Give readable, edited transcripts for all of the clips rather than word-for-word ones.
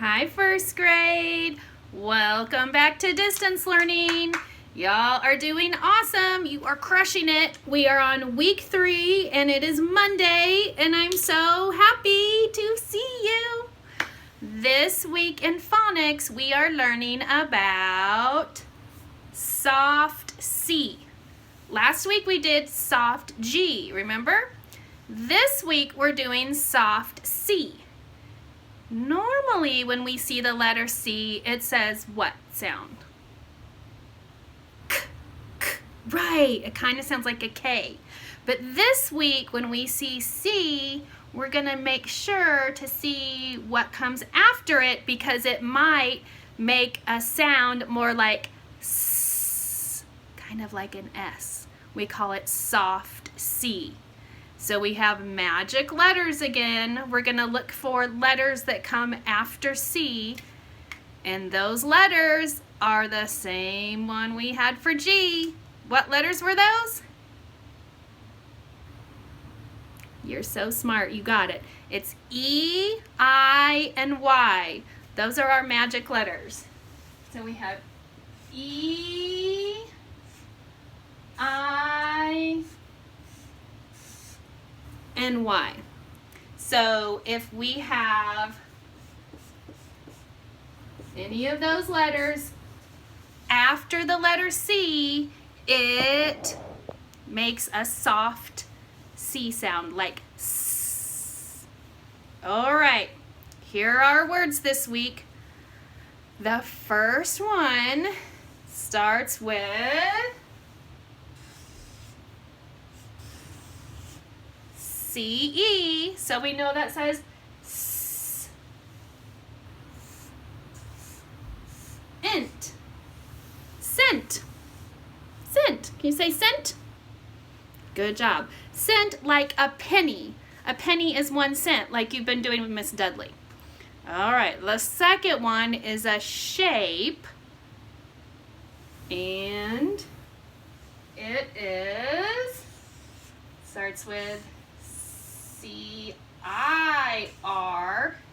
Hi, first grade. Welcome back to distance learning. Y'all are doing awesome. You are crushing it. We are on week 3 and it is Monday and I'm so happy to see you. This week in phonics, we are learning about soft C. Last week we did soft G, remember? This week we're doing soft C. Normally when we see the letter C, it says what sound? K, k. Right, it kind of sounds like a K. But this week when we see C, we're going to make sure to see what comes after it because it might make a sound more like S, kind of like an S. We call it soft C. So we have magic letters again. We're going to look for letters that come after C. And those letters are the same one we had for G. What letters were those? You're so smart. You got it. It's E, I, and Y. Those are our magic letters. So we have E, I, and Y. So if we have any of those letters after the letter C, it makes a soft C sound like S. All right, here are our words this week. The first one starts with C-E, so we know that says S. Int. Scent. Scent. Can you say scent? Good job. Cent like a penny. A penny is 1 cent, like you've been doing with Miss Dudley. All right, the second one is a shape. And it starts with C-I-R.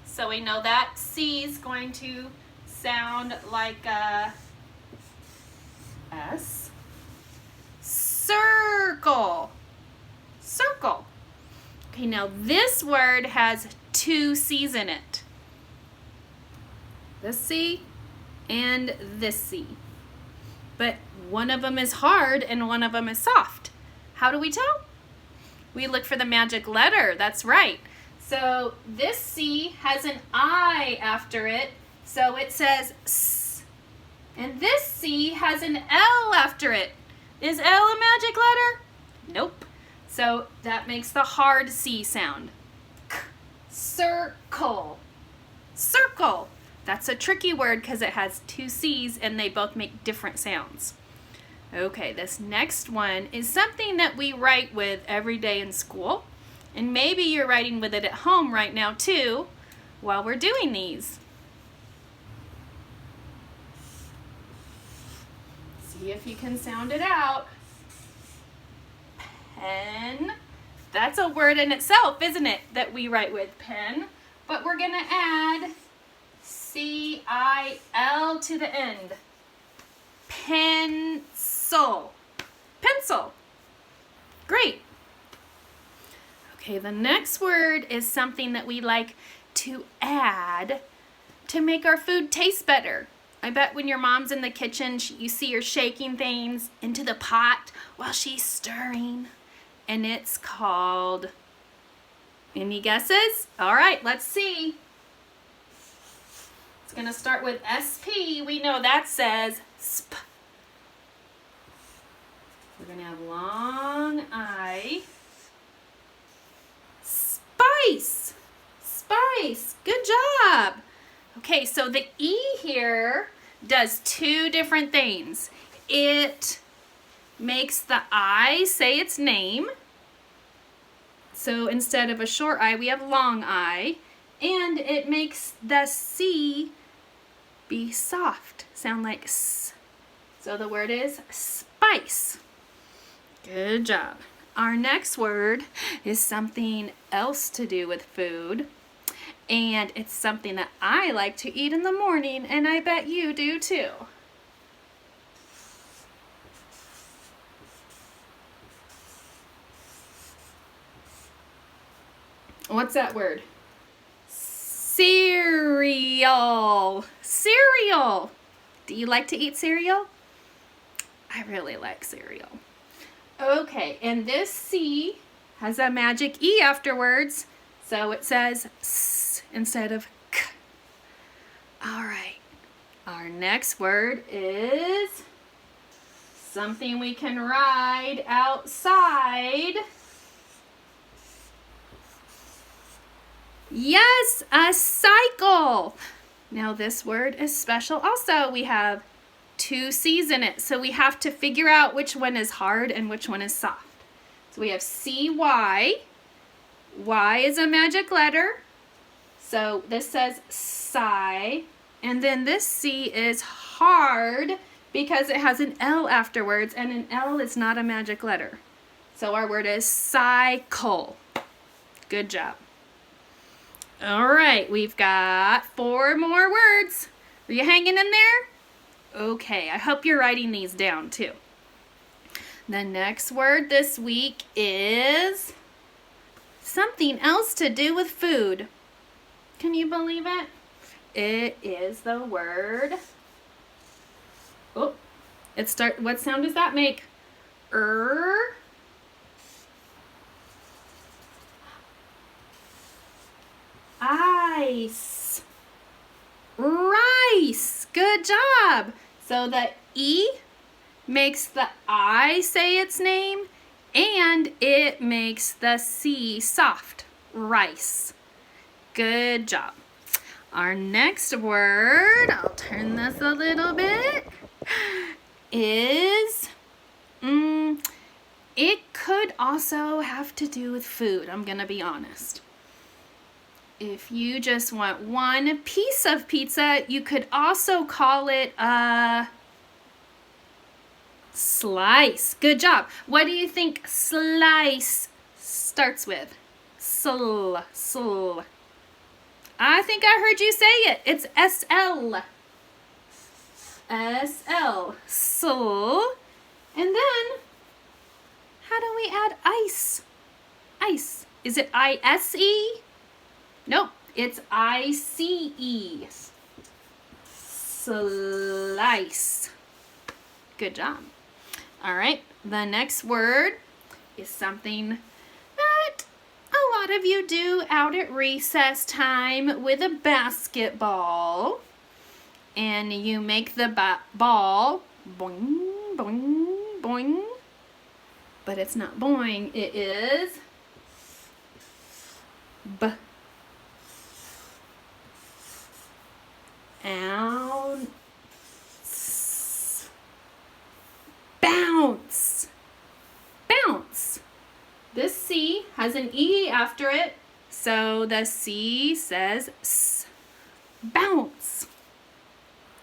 So we know that C is going to sound like a S. Circle. Circle. Okay, now this word has 2 C's in it. This C and this C. But one of them is hard and one of them is soft. How do we tell? We look for the magic letter. That's right. So this C has an I after it, so it says S. And this C has an L after it. Is L a magic letter? Nope. So that makes the hard C sound. K. Circle. Circle. That's a tricky word because it has 2 C's and they both make different sounds. Okay, this next one is something that we write with every day in school. And maybe you're writing with it at home right now too while we're doing these. See if you can sound it out. Pen. That's a word in itself, isn't it, that we write with, pen. But we're going to add C-I-L to the end. Pencil. Pencil. Great. Okay, the next word is something that we like to add to make our food taste better. I bet when your mom's in the kitchen, you see her shaking things into the pot while she's stirring. And it's called, any guesses? All right, let's see. It's going to start with S-P. We know that says sp. We're going to have long I. Spice. Spice. Good job. Okay, so the E here does 2 different things. It makes the I say its name. So instead of a short I, we have long I. And it makes the C be soft, sound like S. So the word is spice. Good job. Our next word is something else to do with food. And it's something that I like to eat in the morning, and I bet you do too. What's that word? Cereal. Cereal. Do you like to eat cereal? I really like cereal. Okay, and this C has a magic E afterwards, so it says S instead of K. All right, our next word is something we can ride outside. Yes, a cycle. Now this word is special also. We have 2 C's in it, so we have to figure out which one is hard and which one is soft. So we have C-Y. Y is a magic letter. So this says sigh. And then this C is hard because it has an L afterwards, and an L is not a magic letter. So our word is cycle. Good job. All right, we've got 4 more words. Are you hanging in there? Okay, I hope you're writing these down too. The next word this week is something else to do with food. Can you believe it? It is the word. Oh, what sound does that make? Ice. Rice. Good job. So the E makes the I say its name, and it makes the C soft. Rice. Good job. Our next word, I'll turn this a little bit, is, it could also have to do with food, I'm going to be honest. If you just want one piece of pizza, you could also call it a slice. Good job. What do you think slice starts with? Sl. I think I heard you say it. It's S-L. S-L. Sl. And then, how do we add ice? Ice. Is it I-S-E? Nope, it's I-C-E. Slice. Good job. All right, the next word is something that a lot of you do out at recess time with a basketball. And you make the ball boing, boing, boing. But it's not boing, it is b. Ounce. Bounce. Bounce. This C has an E after it, so the C says S. Bounce.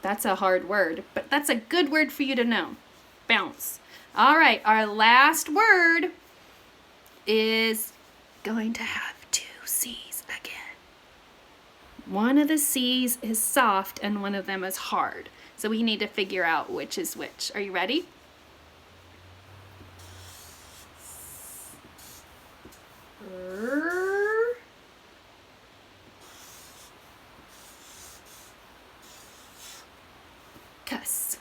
That's a hard word, but that's a good word for you to know. Bounce. All right, our last word is going to have 2 C's again. One of the C's is soft and one of them is hard. So we need to figure out which is which. Are you ready? Cuss.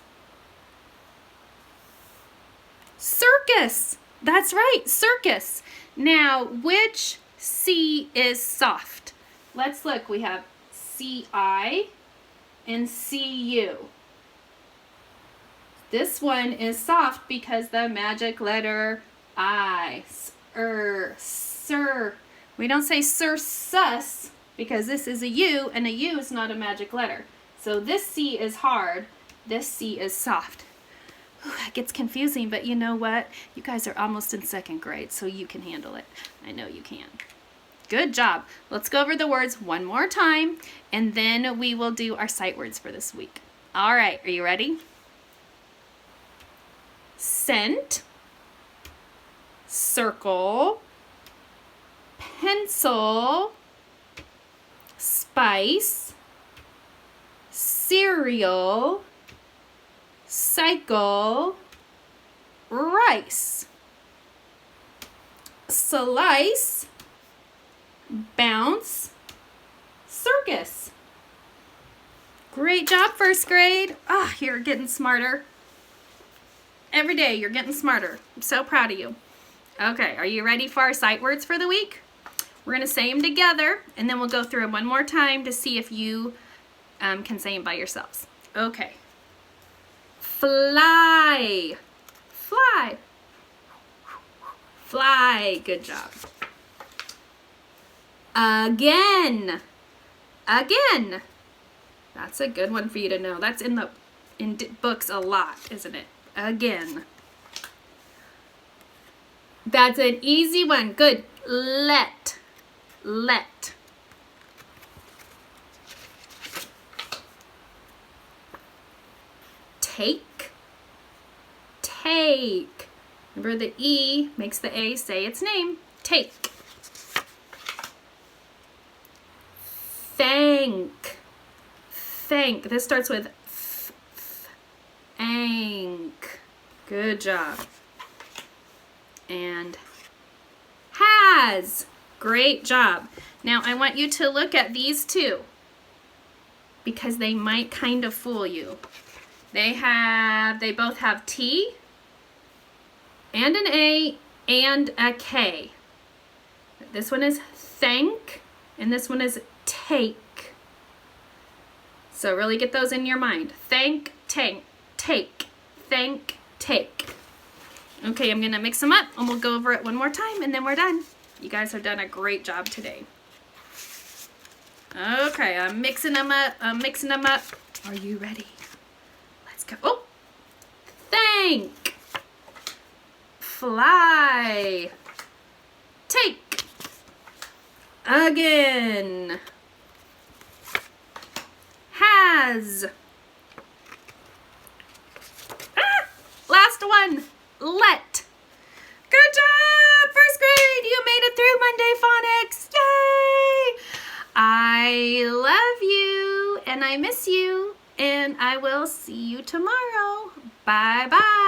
Circus. That's right, circus. Now, which C is soft? Let's look. We have C-I and C-U. This one is soft because the magic letter I. Sir. We don't say sir, sus, because this is a U, and a U is not a magic letter. So this C is hard. This C is soft. It gets confusing, but you know what? You guys are almost in 2nd grade, so you can handle it. I know you can. Good job. Let's go over the words one more time, and then we will do our sight words for this week. All right, are you ready? Scent, circle, pencil, spice, cereal, cycle, rice. Slice, bounce, circus. Great job, first grade. Ah, you're getting smarter. Every day you're getting smarter. I'm so proud of you. Okay, are you ready for our sight words for the week? We're going to say them together, and then we'll go through them one more time to see if you can say them by yourselves. Okay. Fly. Fly. Fly. Good job. Again. Again. That's a good one for you to know. That's in books a lot, isn't it? Again. That's an easy one. Good. Let. Let. Take. Take. Remember the E makes the A say its name. Take. Thank. Thank. This starts with thank. Good job. And has. Great job. Now I want you to look at these two because they might kind of fool you. They both have T and an A and a K. This one is thank and this one is take. So really get those in your mind. Thank, tank, take, thank, take. Okay, I'm gonna mix them up and we'll go over it one more time and then we're done. You guys have done a great job today. Okay, I'm mixing them up. Are you ready? Let's go. Oh, thank, fly, take, again, has, last one, let. Good job, first grade. You made it through Monday Phonics. Yay! I love you and I miss you and I will see you tomorrow. Bye-bye.